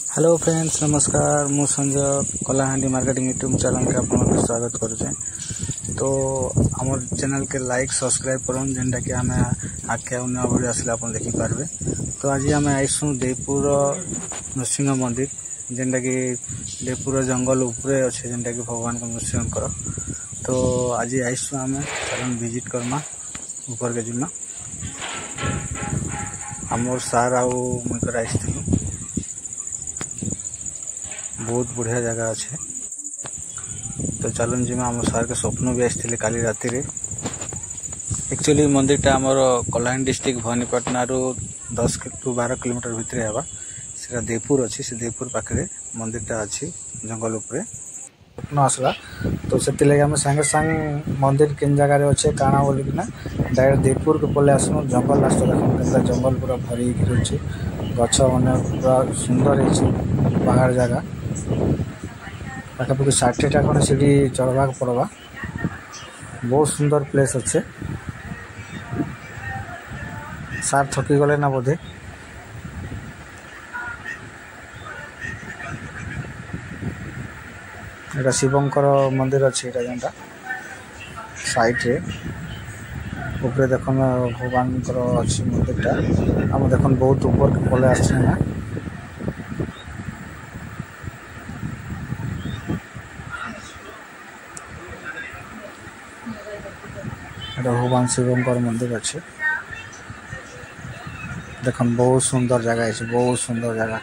Hello friends नमस्कार मु Sanjay Kalahandi marketing YouTube channel के आपको स्वागत करुचे। तो आम चैनल के लाइक सब्सक्राइब करन जेनटा कि आम आगे अन्य वीडियो आसले आप देखि पारबे। तो आज आम आईसु देवपुर नृसिंह मंदिर जेनटा कि देवपुर जंगल उपरे अच्छे जेनटा कि भगवान को नृसिंह। तो आज आईसु आम चलन विजिट करमा ऊपर के जिमा आमर सार आउ मुकर आइसथिलु। बहुत बढ़िया जगह अच्छे। तो चलन जी आम सार के स्वप्न भी आसते काली राति रे। एक्चुअली मंदिरटा आमर कलाहांडी डिस्ट्रिक्ट भवानीपाटना रू 10 टू 12 किलोमीटर भितर हेबा। सेटा देवपुर अच्छी से देवपुर पाखे मंदिरटा अच्छी जंगल उपरे स्वप्न आसला। तो से लगे आम सांगे सांग मंदिर किन जगार अच्छे काଣା बोलिकिना डायरेक्ट देवपुर के पले आसनु। जंगल रास्ता देखा जंगल पूरा भरी रही गछ मैंने पूरा सुंदर है पहाड़ जगह पाखापाखि 60टा खंडे सीढ़ी चढ़वा पड़वा। बहुत सुंदर प्लेस अच्छे। सार थकी गले ना बोधे। एटा शिवंकर मंदिर अच्छे जेनटा साइड रे ऊपर देखो भगवान अच्छी मंदिरटा आम देख बहुत ऊपर के पले आस ना। भगवान शिवंकर मंदिर अच्छे देख बहुत सुंदर जगह है। बहुत सुंदर जगह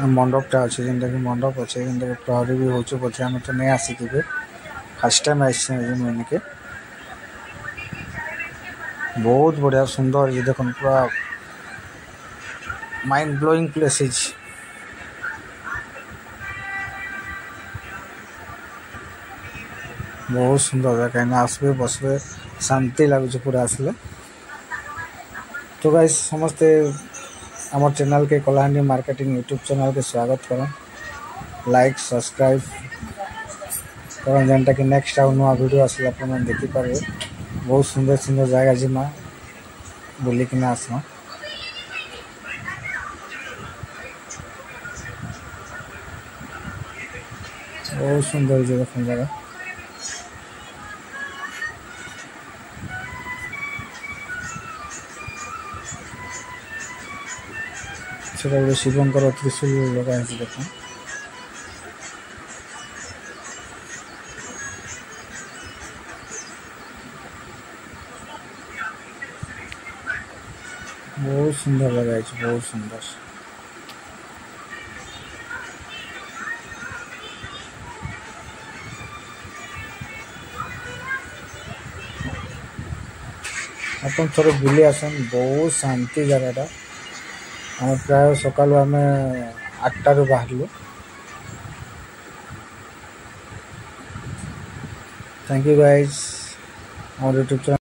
मंडपटा अच्छे जेनटा कि मंडप अच्छे जेनटा कि प्रहरी भी हो बोधे आम तो नहीं आसिक फर्स्ट टाइम आने के। बहुत बढ़िया सुंदर ये देख पूरा माइंड ब्लोइंग प्लेस। बहुत सुंदर जगह कहीं आसबे बसबे शांति लगुच पूरा आसले। तो गाइस समस्ते आम चैनल के कलाहांडी मार्केटिंग यूट्यूब चैनल के स्वागत करें। लाइक सब्सक्राइब करें जेनटा कि नेक्स्ट आउ नुआ वीडियो आसले आप देखी पारे। बहुत सुंदर सुंदर जगह जिमा बुलिकिना आसमा। बहुत सुंदर देखो जगह गोटे शिवंकर त्रिशूल लगा देख। बहुत सुंदर लगा है बहुत सुंदर। अपन थोड़े बुले आसन बहुत शांति जगह। हम प्राय सकाल आम 8 रू बाहर। Thank you guys. और यूट्यूब चैनल